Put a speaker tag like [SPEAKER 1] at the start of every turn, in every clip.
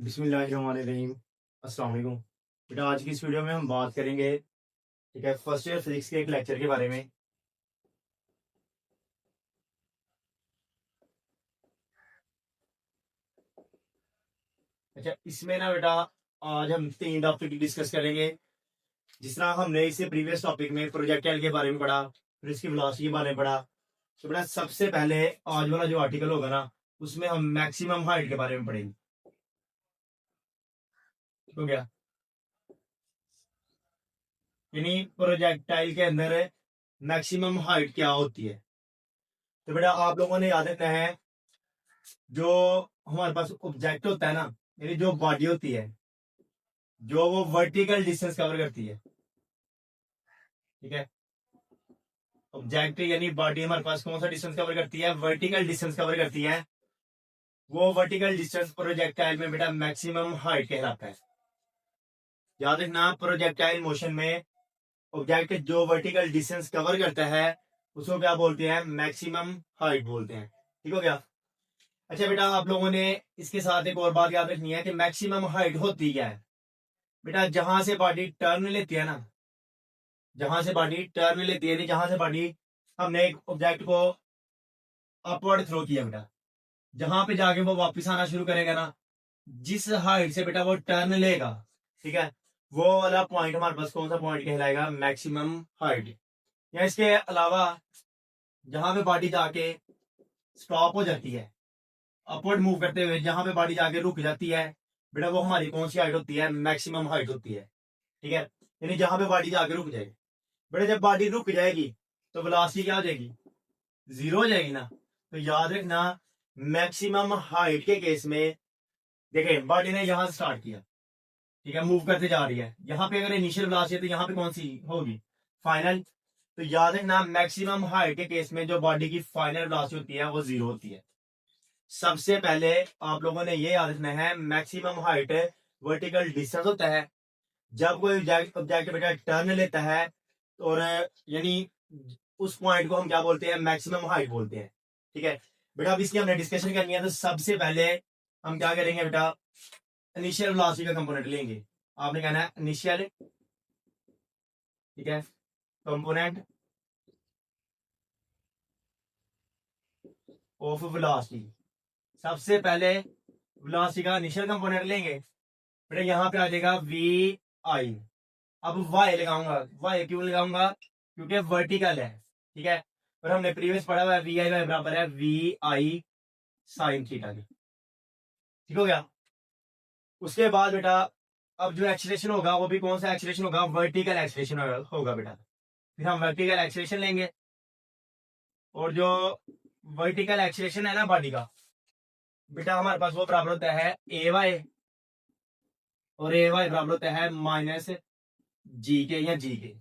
[SPEAKER 1] बिस्मिल्लाहिर्रहमानिर्रहीम। अस्सलाम वालेकुम। बेटा आज की इस वीडियो में हम बात करेंगे, ठीक है, फर्स्ट ईयर फिजिक्स के एक लेक्चर के बारे में। अच्छा, इसमें ना बेटा आज हम तीन टॉपिक डिस्कस करेंगे। जिस तरह हमने इससे प्रीवियस टॉपिक में प्रोजेक्टाइल के बारे में पढ़ा, फिर इसकी वेलोसिटी के बारे में पढ़ा, तो बेटा सबसे पहले आज वाला जो आर्टिकल होगा ना, उसमें हम मैक्सिमम हाइट के बारे में पढ़ेंगे। ठीक हो गया? यानी प्रोजेक्टाइल के अंदर मैक्सिमम हाइट क्या होती है। तो बेटा आप लोगों ने याद रखना है, जो हमारे पास ऑब्जेक्ट होता है ना, यानी जो बॉडी होती है, जो वो वर्टिकल डिस्टेंस कवर करती है। ठीक है, ऑब्जेक्ट यानी बॉडी हमारे पास कौन सा डिस्टेंस कवर करती है? वर्टिकल डिस्टेंस कवर करती है। वो वर्टिकल डिस्टेंस प्रोजेक्टाइल में बेटा मैक्सिमम हाइट कहलाता है। याद रखना, प्रोजेक्टाइल मोशन में ऑब्जेक्ट जो वर्टिकल डिस्टेंस कवर करता है उसको क्या बोलते हैं? मैक्सिमम हाइट बोलते हैं। ठीक हो गया? अच्छा बेटा, आप लोगों ने इसके साथ एक और बात याद रखनी है कि मैक्सिमम हाइट होती क्या है। बेटा जहां से बॉडी टर्न लेती है ना, जहां से बॉडी टर्न लेती है, जहां से बॉडी हमने एक ऑब्जेक्ट को अपवर्ड थ्रो किया बेटा, जहां पे जाके वो वापस आना शुरू करेगा ना, जिस हाइट से बेटा वो टर्न लेगा, ठीक है, वो वाला पॉइंट हमारे पास कौन सा पॉइंट कहलाएगा? Maximum height. या इसके अलावा जहां पे बॉडी जाके स्टॉप हो जाती है अपवर्ड मूव करते हुए, जहां पे बॉडी जाके रुक जाती है, बेटा वो हमारी कौन सी हाइट होती है? मैक्सिमम हाइट होती है। ठीक है, यानी जहां पे बॉडी जाके रुक जाएगी। बेटा जब बॉडी रुक जाएगी तो वेलोसिटी क्या हो जाएगी? जीरो हो जाएगी ना। तो याद रखना, मैक्सिमम हाइट के केस में देखें, बॉडी ने यहां से स्टार्ट किया, ठीक है, मूव करते जा रही है, यहाँ पे अगर इनिशियल वेलोसिटी है तो यहाँ पे कौन सी होगी? फाइनल। तो याद रखना, मैक्सिमम हाइट के केस में जो बॉडी की फाइनल वेलोसिटी होती है वो जीरो होती है। सबसे पहले आप लोगों ने ये याद रखना है, मैक्सिमम हाइट वर्टिकल डिस्टेंस होता है जब कोई ऑब्जेक्ट बेटा टर्न लेता है, और यानी उस पॉइंट को हम क्या बोलते हैं? मैक्सिमम हाइट बोलते हैं। ठीक है बेटा, अब इसकी हमने डिस्कशन करनी है, तो सबसे पहले हम क्या करेंगे बेटा? इनिशियल वेलोसिटी का कंपोनेंट लेंगे। आपने कहना है इनिशियल, ठीक है, कंपोनेंट ऑफ वेलोसिटी। सबसे पहले वेलोसिटी का इनिशियल कंपोनेंट लेंगे, बेटा यहां पे आ जाएगा वी आई। अब वाई लगाऊंगा। वाई क्यों लगाऊंगा? क्योंकि वर्टिकल है। ठीक है, और हमने प्रीवियस पढ़ा हुआ है वी आई वाई बराबर है वी आई साइन थीटा के। ठीक हो गया? उसके बाद बेटा अब जो एक्सीलरेशन होगा वो भी कौन सा एक्सीलरेशन होगा? वर्टिकल एक्सीलरेशन होगा बेटा। फिर हम वर्टिकल एक्सीलरेशन लेंगे, और जो वर्टिकल एक्सीलरेशन है ना बॉडी का, बेटा हमारे पास वो बराबर होता है ए वाई, और ए वाई बराबर होता है माइनस जी के या जी के।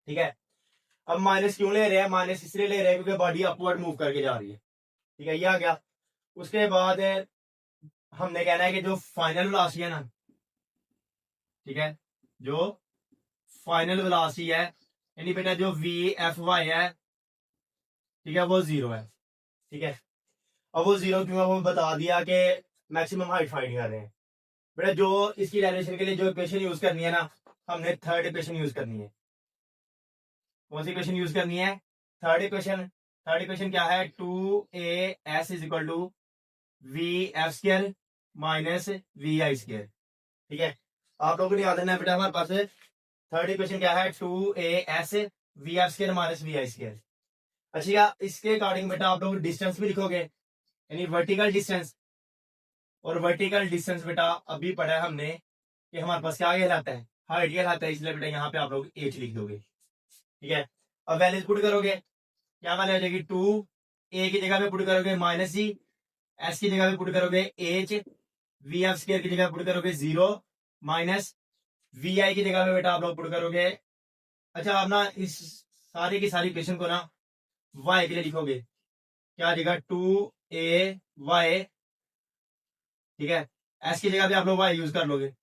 [SPEAKER 1] ठीक है, अब माइनस क्यों ले रहे हैं? माइनस इसलिए ले रहे हैं क्योंकि बॉडी अपवर्ड मूव करके जा रही है। ठीक है, ये आ गया। उसके बाद हमने कहना है कि जो फाइनल वेलोसिटी है ना, ठीक है, जो फाइनल वेलोसिटी है, यानी बेटा जो वी एफ वाई है, ठीक है, वो जीरो है। ठीक है, अब वो जीरो क्यों है वो बता दिया कि मैक्सिमम हाइट फाइंड कर रहे हैं। बेटा जो इसकी डायरेक्शन के लिए जो इक्वेशन यूज करनी है ना, हमने थर्ड इक्वेशन यूज करनी है। कौन सी इक्वेशन यूज करनी है? Third equation. थर्ड इक्वेशन क्या है? Two A S is equal to V F square minus V I square. ठीक है, आप लोगों ने याद रखना है बेटा, हमारे पास थर्ड इक्वेशन क्या है? Two A S V F square minus V I square. अच्छा, इसके अकॉर्डिंग बेटा आप लोग डिस्टेंस भी लिखोगे, यानी वर्टिकल डिस्टेंस। और वर्टिकल डिस्टेंस बेटा अभी पढ़ा है हमने कि हमारे पास क्या कहलाता है? हाइट कहलाता है, इसलिए बेटा यहाँ पे आप लोग एच लिख दोगे। ठीक है, अब वैल्यूज पुट करोगे, क्या वैल्यू आ जाएगी? टू ए की जगह पे पुट करोगे माइनस जी, एस की जगह पे पुट करोगे एच, वी एफ स्क्र की जगह पुट करोगे जीरो, माइनस वी आई की जगह पे बेटा आप लोग पुट करोगे। अच्छा, आप ना इस सारी की सारी इक्वेशन को ना वाई के लिए लिखोगे, क्या आ जाएगा? Two A Y. ठीक है, एस की जगह पे आप लोग वाई यूज कर लोगे,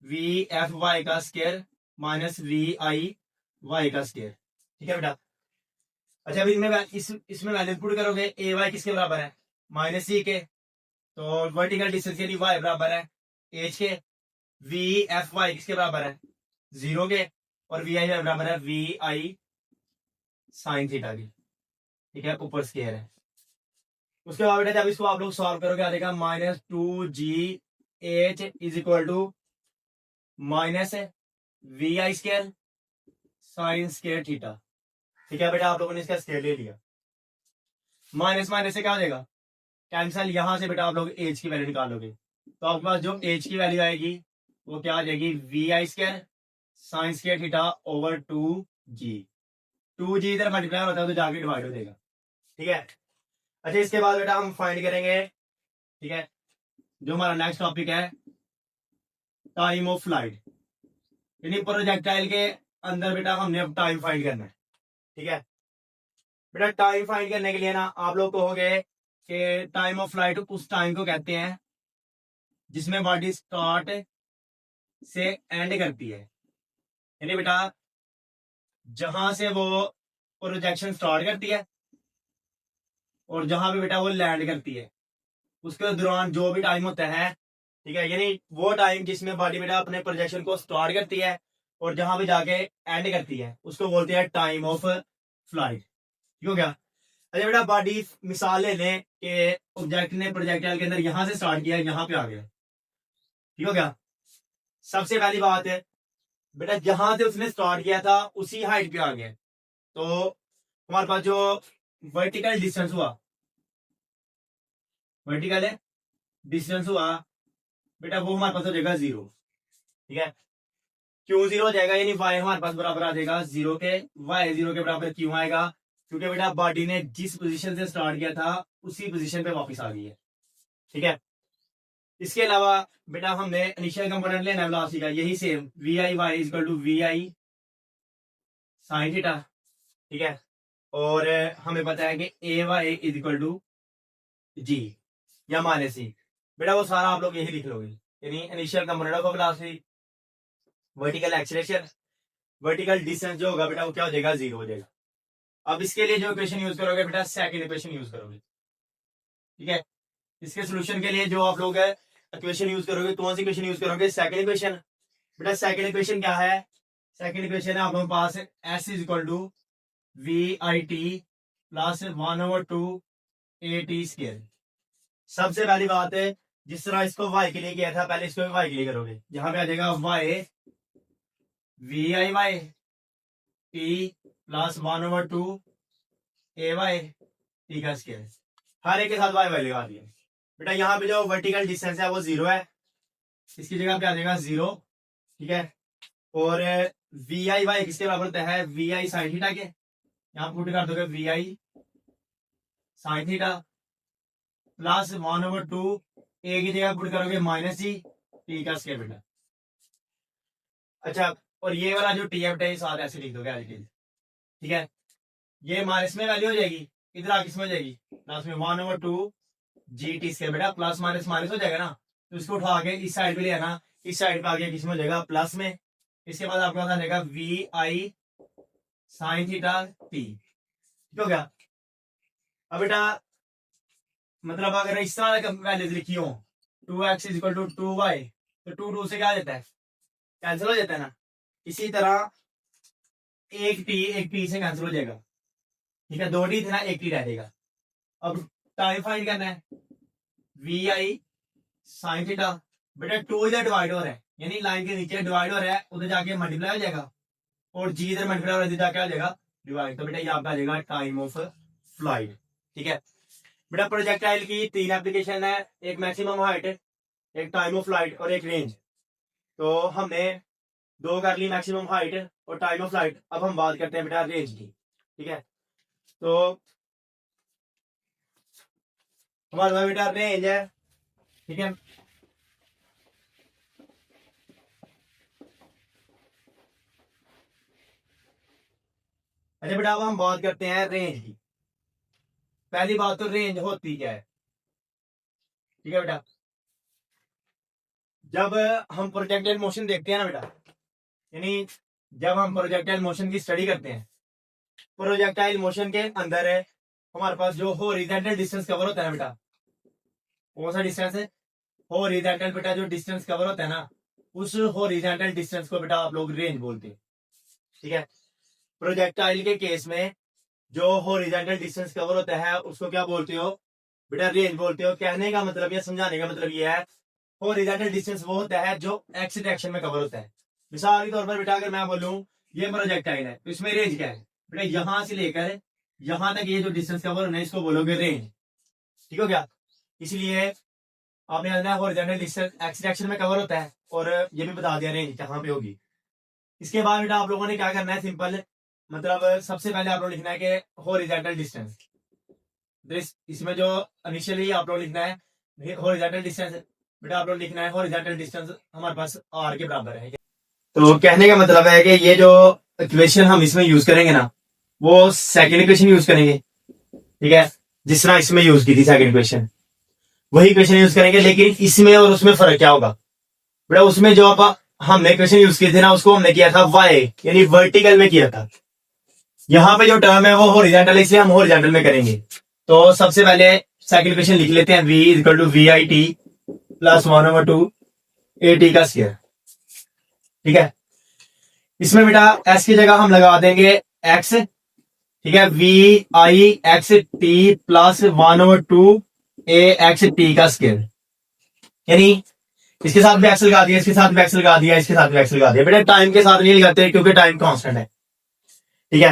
[SPEAKER 1] वी एफ वाई का square minus V I Y का स्क्र। ठीक है बेटा। अच्छा, अभी इसमें वैल्यू पुट करोगे, ए वाई किसके बराबर है? माइनस सी के। तो वर्टिकल डिस्टेंस यानी वाई बराबर है एच के, वी एफ वाई किसके बराबर है 0 के, और वी आई बराबर है वी आई साइन थीटा की, ठीक है, ऊपर स्केयर है। उसके बाद बेटा जब इसको आप लोग सॉल्व करोगे आ जाएगा -2g h is equal to minus V I square sine square theta, ठीक है बेटा, आप लोगों ने इसका स्केयर ले लिया। माइनस माइनस से क्या हो जाएगा कैंसल, यहां से बेटा आप लोग एज की वैल्यू निकालोगे, तो आपके पास जो एज की वैल्यू आएगी वो क्या आ जाएगी V I square sine square theta over 2g, 2g इधर मल्टीप्लाई होता है तो जाके डिवाइड हो जाएगा, ठीक है। अच्छा इसके बाद बेटा हम फाइंड करेंगे, ठीक है, जो हमारा नेक्स्ट टॉपिक है टाइम ऑफ फ्लाइट, यानी प्रोजेक्टाइल के अंदर बेटा हमने अब टाइम फाइंड करना है, ठीक है। बेटा टाइम फाइंड करने के लिए ना आप लोग कहोगे कि टाइम ऑफ फ्लाइट उस टाइम को कहते हैं जिसमें बॉडी स्टार्ट से एंड करती है, यानी बेटा जहां से वो प्रोजेक्शन स्टार्ट करती है और जहां पे बेटा वो लैंड करती है उसके दौरान जो भी टाइम होता है, ठीक है, यानी वो टाइम जिसमें बॉडी बेटा अपने प्रोजेक्शन को स्टार्ट करती है और जहां पे जाके एंड करती है उसको बोलते हैं टाइम ऑफ फ्लाइट, ठीक हो गया। अच्छा बेटा बॉडी मिसाल ले लें कि ऑब्जेक्ट ने प्रोजेक्टाइल के अंदर यहां से स्टार्ट किया यहां पे आ गया, ठीक हो गया। सबसे पहली बात है बेटा जहां से उसने स्टार्ट किया था उसी हाइट पे आ गया, तो हमारे पास जो वर्टिकल डिस्टेंस हुआ, वर्टिकल डिस्टेंस हुआ बेटा वो हमारे पास हो जाएगा 0, ठीक है। क्यों 0 हो जाएगा, यानी y हमारे पास बराबर आ जाएगा 0 के, y 0 के बराबर क्यों आएगा, क्योंकि बेटा बॉडी ने जिस पोजीशन से स्टार्ट किया था उसी पोजीशन पे वापस आ गई है, ठीक है। इसके अलावा बेटा हमने इनिशियल कंपोनेंट लेना है वेलोसिटी का, यही same V I Y equal to V I sine theta, ठीक है, और हमें पता है कि A Y is equal to G या माइनस सी, बेटा वो सारा आप लोग यही लिख लोगे, यानी initial component of velocity, vertical acceleration, vertical distance जो होगा बेटा वो क्या हो जाएगा 0 हो जाएगा। अब इसके लिए जो इक्वेशन यूज करोगे बेटा सेकंड इक्वेशन यूज करोगे, ठीक है। इसके सोल्यूशन के लिए जो आप लोग इक्वेशन यूज करोगे, कौन सी इक्वेशन यूज करोगे सेकंड इक्वेशन, बेटा सेकंड इक्वेशन क्या है, सेकंड इक्वेशन है आप लोगों के पास S is equal to V I T plus 1/2 A T square. सबसे पहली बात है जिस तरह इसको वाई के लिए किया था पहले इसको वाई के लिए करोगे, जहां पे आ जाएगा Y V I Y T plus 1/2 A Y T का स्केयर, हर एक के साथ वाई वाई लगा दिया। बेटा यहाँ पे जो वर्टिकल डिस्टेंस है वो 0 है, इसकी जगह पे आ जाएगा 0, ठीक है, और वी आई वाई किसके बराबर होता है वी आई साइन थीटा के, यहाँ पुट कर दोगे V I sine theta plus 1/2 A की जगह पुट करोगे माइनस जी टी का स्केयर बेटा। अच्छा और ये वाला जो टी है बेटा ये साथ ऐसे लिख दोगे एज इट इज, ठीक है, ये माइनस में वैल्यू हो जाएगी, इधर आ किसमें हो जाएगी प्लस में 1/2 जी टी स्केयर बेटा, प्लस माइनस माइनस हो जाएगा ना, तो इसको उठा के इस साइड पे ले आना, इस साइड पे आगे किसमें हो जाएगा प्लस में, इसके बाद आपके पास आ जाएगा V I sine theta T, ठीक हो गया। अब बेटा मतलब अगर इस तरह वैल्यूज लिखी हो 2x is equal to 2y, तो 2 से क्या देता है कैंसिल हो जाता है ना, इसी तरह एक टी से कैंसिल हो जाएगा, ठीक है, 2 टी थे ना एक टी रह जाएगा। अब टाइम फाइंड करना है वी आई साइन थीटा, बेटा 2 इधर डिवाइड हो रहा है यानी लाइन के नीचे डिवाइड हो रहा है उधर जाके मल्टीप्लाई हो जाएगा, और जी इधर मल्टीप्लाई हो रहा है इधर जाके आ जाएगा डिवाइड, तो बेटा ये आपका आ जाएगा टाइम ऑफ फ्लाइट, ठीक है। बेटा प्रोजेक्टाइल की 3 एप्लीकेशन है, एक मैक्सिमम हाइट, एक टाइम ऑफ फ्लाइट और एक रेंज, तो हमने 2 कर ली मैक्सिमम हाइट और टाइम ऑफ फ्लाइट, अब हम बात करते हैं बेटा रेंज की, ठीक है। तो हमारे पास बेटा रेंज है, ठीक है, अच्छा बेटा अब हम बात करते हैं रेंज की। पहली बात तो रेंज होती क्या है, ठीक है बेटा, जब हम प्रोजेक्टाइल मोशन देखते हैं ना बेटा, यानी जब हम प्रोजेक्टाइल मोशन की स्टडी करते हैं, प्रोजेक्टाइल मोशन के अंदर है हमारे पास जो हॉरिजॉन्टल डिस्टेंस कवर होता है ना बेटा, कौन सा डिस्टेंस है हॉरिजॉन्टल बेटा जो डिस्टेंस कवर होता है ना, उस हॉरिजॉन्टल डिस्टेंस को बेटा आप लोग रेंज बोलते हैं। ठीक है, प्रोजेक्टाइल के केस में जो हॉरिजॉन्टल डिस्टेंस कवर होता है उसको क्या बोलते हो बेटा, रेंज बोलते हो। कहने का मतलब या समझाने का मतलब ये है, हॉरिजॉन्टल डिस्टेंस वो होता है जो एक्स डायरेक्शन में कवर होता है। मिसाल के तौर पर बेटा अगर मैं बोलूं ये प्रोजेक्टाइल है तो इसमें रेंज क्या है बेटा, यहां से लेकर यहां तक ये जो डिस्टेंस कवर होना है इसको बोलोगे रेंज। ठीक हो गया, इसलिए आपने जानना है हॉरिजॉन्टल डिस्टेंस एक्स डायरेक्शन में कवर होता है, और ये भी बता दिया रेंज कहां पे होगी। इसके बाद बेटा आप लोगों ने क्या करना है, सिंपल मतलब सबसे पहले आप लोग लिखना है कि हॉरिजॉन्टल डिस्टेंस, इसमें जो इनिशियली आप लोग लिखना है हॉरिजॉन्टल डिस्टेंस, बेटा आप लोग लिखना है हॉरिजॉन्टल डिस्टेंस हमारे पास आर के बराबर है। तो कहने का मतलब है कि ये जो इक्वेशन हम इसमें यूज करेंगे ना, वो सेकंड इक्वेशन यूज करेंगे। ठीक है, जिस तरह इसमें यूज की थी सेकंड इक्वेशन, वही इक्वेशन यूज करेंगे, लेकिन इसमें और उसमें फर्क क्या होगा बेटा, उसमें जो आप हमने इक्वेशन यूज किए थे ना उसको हमने किया था वाई यानी वर्टिकल में किया था। यहाँ पे जो टर्म है वो हॉरिजॉन्टल है, इसलिए हम हॉरिजॉन्टल में करेंगे। तो सबसे पहले सेकंड इक्वेशन लिख लेते हैं, v equal to V I T plus 1/2 A T का स्क्वायर। ठीक है, इसमें बेटा s की जगह हम लगा देंगे x। ठीक है, V I X T plus 1/2 A X T का स्क्वायर, यानी इसके साथ भी एक्स लगा दिया, इसके साथ भी एक्स लगा दिया, इसके साथ भी एक्स लगा दिया। बेटा टाइम के साथ नहीं लगाते क्योंकि टाइम कांस्टेंट है। ठीक है,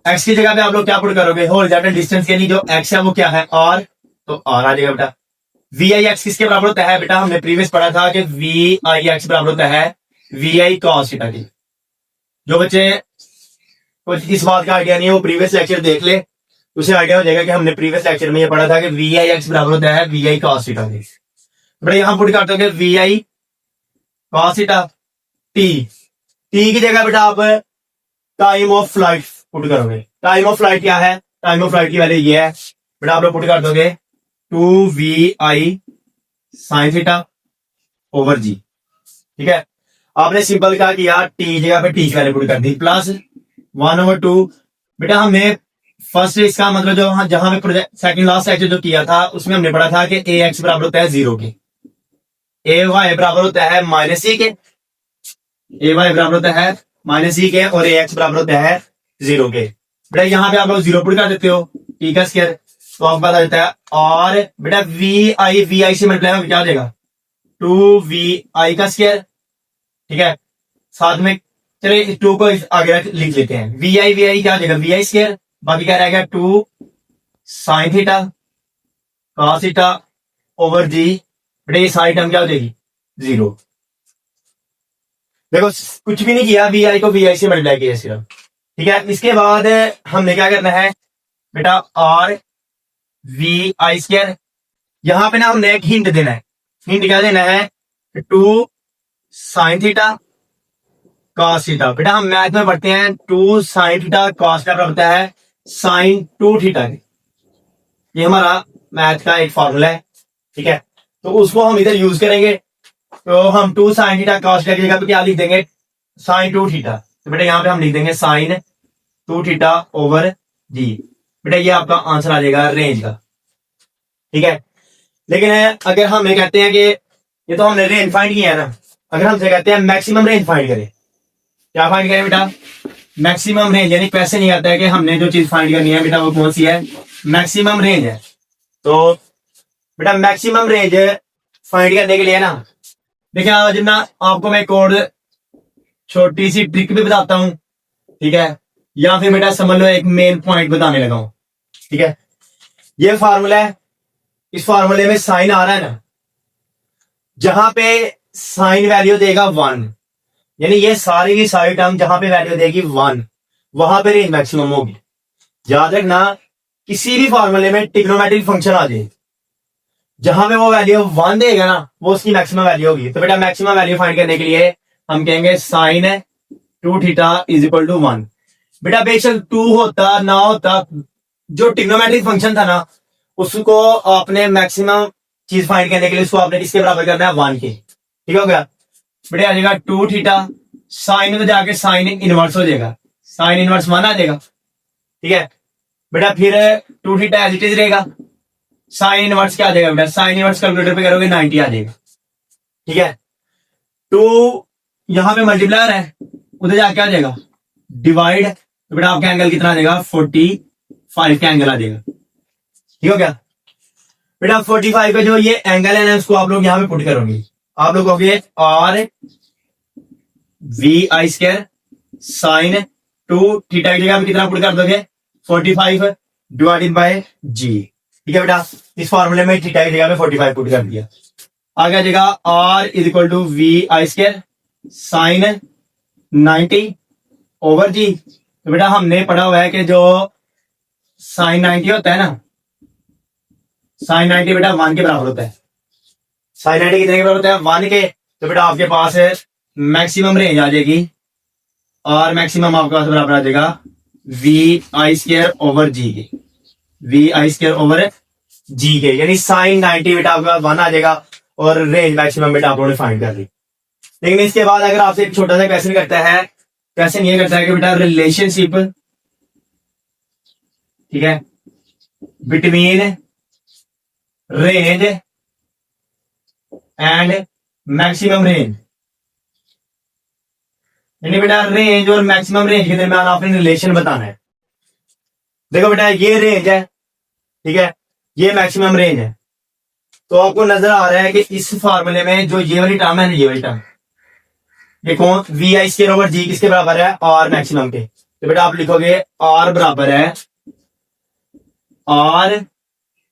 [SPEAKER 1] एक्स की जगह पे आप लोग क्या पुट करोगे, हॉरिजॉन्टल डिस्टेंस यानी जो एक्स है वो क्या है आर, तो आर आ जाएगा बेटा। वी आई एक्स किसके बराबर होता है बेटा, हमने प्रीवियस पढ़ा था कि वी आई एक्स बराबर होता है वी आई कॉस थीटा की। जो बच्चे कुछ इस बात का आइडिया नहीं है वो प्रीवियस लेक्चर देख ले, उसे आइडिया हो जाएगा कि हमने प्रीवियस लेक्चर में ये पढ़ा था कि वी आई एक्स बराबर होता है वी आई कॉस थीटा की। बेटा यहां पुट कर दोगे V I cos theta T, T की जगह बेटा आप टाइम ऑफ फ्लाइट पुट करोगे। टाइम ऑफ फ्लाइट क्या है, टाइम ऑफ फ्लाइट की वैल्यू ये है बेटा, आप लोग पुट कर दोगे 2vi साइन थीटा ओवर जी। ठीक है, आपने सिंपल क्या किया, टी जगह पे टी की वैल्यू पुट कर दी प्लस 1/2। बेटा हमने फर्स्ट इसका मतलब जो जहां पे प्रोजेक्ट सेकंड लास्ट लेक्चर जो किया था उसमें हमने पढ़ा था कि ए एक्स बराबर होता है 0 के, ए वाई बराबर होता है -c के, ए वाई बराबर होता है -c के, और ए एक्स बराबर होता है 0 के। बेटा यहाँ पे आप लोग 0 पुट कर देते हो, टी का स्क्वायर, तो आपको पता चलता है और बेटा वी आई से मल्टीप्लाई में क्या हो जाएगा 2vi का स्क्वायर। ठीक है, साथ में चलिए 2 को आगे लिख लेते हैं, वी आई क्या हो जाएगा vi स्क्वायर, बाकी क्या रहेगा 2 sine theta cos theta over G. बेटा ये सारी टर्म क्या हो जाएगी 0। देखो कुछ भी नहीं किया, वी आई को वी आई से मल्टीप्लाई किया सिर्फ। ठीक है, इसके बाद हमने क्या करना है बेटा आर वी आई स्क्वायर, यहां पे ना हमने एक हिंट देना है। हिंट क्या देना है 2 साइन थीटा कॉस थीटा। बेटा हम मैथ में पढ़ते हैं 2 साइन थीटा कॉस थीटा होता है साइन 2 थीटा। ये हमारा मैथ का एक फॉर्मूला है। ठीक है, तो उसको हम इधर यूज करेंगे, तो हम 2 साइन थीटा कॉस थीटा की जगह पे क्या लिख देंगे साइन 2 थीटा। तो बेटा यहाँ पे हम लिख देंगे साइन 2 थीटा ओवर जी। बेटा ये आपका आंसर आ जाएगा रेंज का। ठीक है, लेकिन अगर हम ये कहते हैं कि ये तो हमने रेंज फाइंड किया है ना, अगर हमसे कहते हैं मैक्सिमम रेंज फाइंड करें, क्या फाइंड करें बेटा मैक्सिमम रेंज, यानी कैसे नहीं आता है कि हमने जो चीज फाइंड करनी है बेटा वो कौन सी है, मैक्सिमम रेंज है। तो बेटा मैक्सिमम रेंज फाइंड करने के लिए ना देखिए आज ना आपको मैं कोड छोटी सी ट्रिक भी बताता हूं। ठीक है, या फिर बेटा समझ लो एक मेन पॉइंट बताने लगा हूं। ठीक है, ये फार्मूला है, इस फार्मूले में साइन आ रहा है ना, जहां पे साइन वैल्यू देगा 1, यानी ये सारी की सारी टर्म जहां पे वैल्यू देगी 1 वहां पे रेंज मैक्सिमम होगी। याद रखना किसी भी फार्मूले में ट्रिग्नोमेट्रिक फंक्शन आ जाए, जहां पे वो वैल्यू 1 देगा ना वो उसकी मैक्सिमम वैल्यू होगी। तो बेटा मैक्सिमम वैल्यू फाइंड करने के लिए हम कहेंगे sine 2 theta is equal to 1। बेटा बेशक 2 होता ना होता, जो ट्रिग्नोमेट्रिक फंक्शन था ना उसको आपने मैक्सिमम चीज फाइंड करने के लिए उसको आपने किसके बराबर करना है 1 के। ठीक हो गया, बेटा आ जाएगा 2 थीटा, साइन में तो जाके साइन इनवर्स हो जाएगा, साइन इनवर्स 1 आ जाएगा। ठीक है बेटा, फिर 2 थीटा एज इट इज रहेगा, साइन इनवर्स क्या आ जाएगा बेटा, साइन इनवर्स कैलकुलेटर पे करोगे 90 आ जाएगा। ठीक है। टू यहाँ पे मल्टीप्लायर है, उधर जाके क्या आ जाएगा डिवाइड, तो बेटा आपका एंगल कितना आ जाएगा 45 का एंगल आ जाएगा। ठीक हो क्या बेटा। 45 का जो ये एंगल है ना उसको आप लोग यहाँ पे पुट करोगे, आप लोग कहोगे R V I square sine 2 theta की जगह पे कितना पुट कर दोगे 45 डिवाइडेड बाय जी। ठीक है बेटा, इस फॉर्मूले में थीटा की जगह पे 45 पुट कर दिया। आगे आ जाएगा R is equal to V I square sine 90 over G. तो बेटा हमने पढ़ा हुआ है कि जो साइन 90 होता है ना, साइन 90 बेटा 1 के बराबर होता है। साइन 90 कितने के बराबर होता है 1 के। तो बेटा आपके पास मैक्सिमम रेंज आ जाएगी और मैक्सिमम आपके पास बराबर आ जाएगा वी आई स्क्वायर ओवर जी के, वी आई स्क्वायर ओवर जी के, यानी साइन 90 बेटा आपके पास 1 आ जाएगा और रेंज मैक्सिमम बेटा आप लोगों ने फाइंड कर ली। लेकिन इसके बाद अगर आपसे एक छोटा सा क्वेश्चन करता है, क्वेश्चन ये करता है कि बेटा रिलेशनशिप, ठीक है, between range and maximum range, यानी बेटा रेंज और मैक्सिमम रेंज के दरमियान आपने रिलेशन बताना है। देखो बेटा ये रेंज है, ठीक है, ये मैक्सिमम रेंज है। तो आपको नजर आ रहा है कि इस फॉर्मूले में जो ये वाली टर्म है, ये वाली टर्म देखो वी आई स्क्वायर ओवर जी किसके बराबर है आर मैक्सिमम के। तो बेटा आप लिखोगे आर बराबर है आर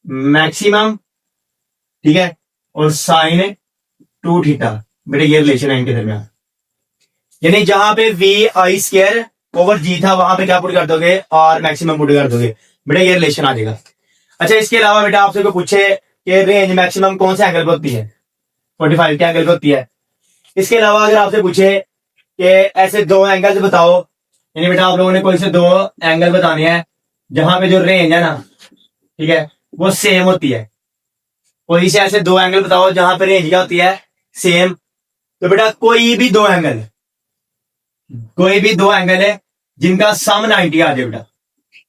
[SPEAKER 1] मैक्सिमम, ठीक है, और साइन 2 थीटा। बेटा ये रिलेशन है इनके दरमियान, यानी जहां पे वी आई स्क्वायर ओवर जी था वहां पे क्या पुट कर दोगे आर मैक्सिमम पुट कर दोगे, बेटा ये रिलेशन आ जाएगा। अच्छा इसके अलावा बेटा आपसे कोई पूछे कि रेंज मैक्सिमम कौन से एंगल पे होती है 45 के एंगल पे होती है। इसके अलावा अगर आपसे पूछे कि ऐसे 2 एंगल्स बताओ, यानी बेटा आप लोगों ने कोई से 2 एंगल बताने हैं जहां पे जो रेंज है ना, ठीक है, वो सेम होती है। कोई से ऐसे 2 एंगल बताओ जहां पे रेंज क्या होती है सेम। तो बेटा कोई भी 2 एंगल, कोई भी 2 एंगल है जिनका सम 90 आ जाए, बेटा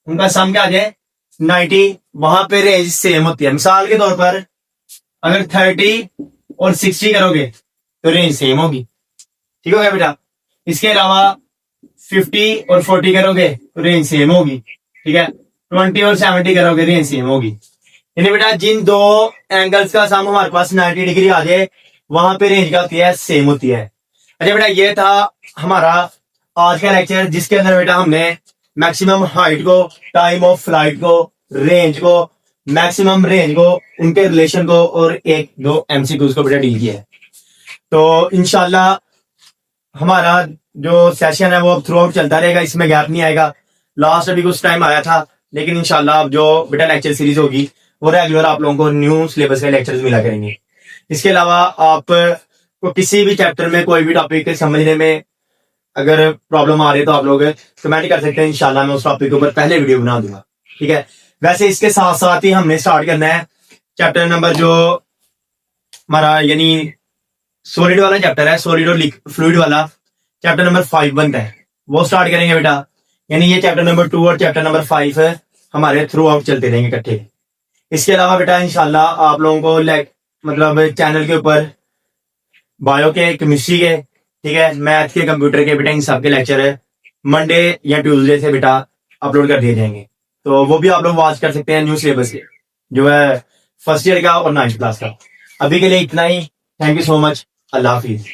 [SPEAKER 1] उनका सम क्या आ जाए 90, वहां पे रेंज सेम होती है। मिसाल के तौर पर अगर 30 और 60 करोगे तो रेंज सेम होगी। ठीक हो गया बेटा। इसके अलावा 50 और 40 करोगे तो रेंज सेम होगी, ठीक है। 20 और 70 करोगे रेंज सेम होगी। यानी बेटा जिन 2 एंगल्स का सम हमारे पास 90 डिग्री आ जाए वहां पे रेंज क्या होती है सेम होती है। अच्छा बेटा ये था हमारा आज का लेक्चर, जिसके अंदर बेटा हमने मैक्सिमम हाइट को, टाइम ऑफ फ्लाइट को, रेंज को, मैक्सिमम रेंज को, उनके रिलेशन को और 1-2 एमसीक्यूज को बेटा डील किया है। तो इंशाल्लाह हमारा जो सेशन है वो अब थ्रू आउट चलता रहेगा, इसमें गैप नहीं आएगा। लास्ट अभी कुछ टाइम आया था, लेकिन इंशाल्लाह अब जो बेटा लेक्चर सीरीज होगी वो रेगुलर आप लोगों को न्यू सिलेबस के लेक्चर्स मिला करेंगे। इसके अलावा आप को किसी भी चैप्टर में कोई भी टॉपिक समझने में अगर प्रॉब्लम आ रही है तो आप लोग कमेंट कर सकते हैं, इंशाल्लाह मैं उस टॉपिक के ऊपर पहले वीडियो बना दूंगा। ठीक है, वैसे इसके साथ साथ ही हमने स्टार्ट करना है चैप्टर नंबर जो हमारा यानी सॉलिड वाला चैप्टर है, सॉलिड और फ्लूइड वाला चैप्टर नंबर 5 बनता है, वो स्टार्ट करेंगे बेटा। यानी ये चैप्टर नंबर 2 और चैप्टर नंबर 5 हमारे थ्रू आउट चलते रहेंगे इकट्ठे। इसके अलावा बेटा इंशाल्लाह आप लोगों को मतलब चैनल के ऊपर बायो के, केमिस्ट्री के, ठीक है, मैथ के, कंप्यूटर के बेटा इन सब के लेक्चर मंडे या ट्यूसडे से बेटा अपलोड कर दिए जाएंगे। तो वो भी आप लोग वॉच कर सकते हैं न्यू सिलेबस के, जो है फर्स्ट ईयर का और 9th क्लास का। अभी के लिए इतना ही। Thank you so much. अल्लाह हाफिज।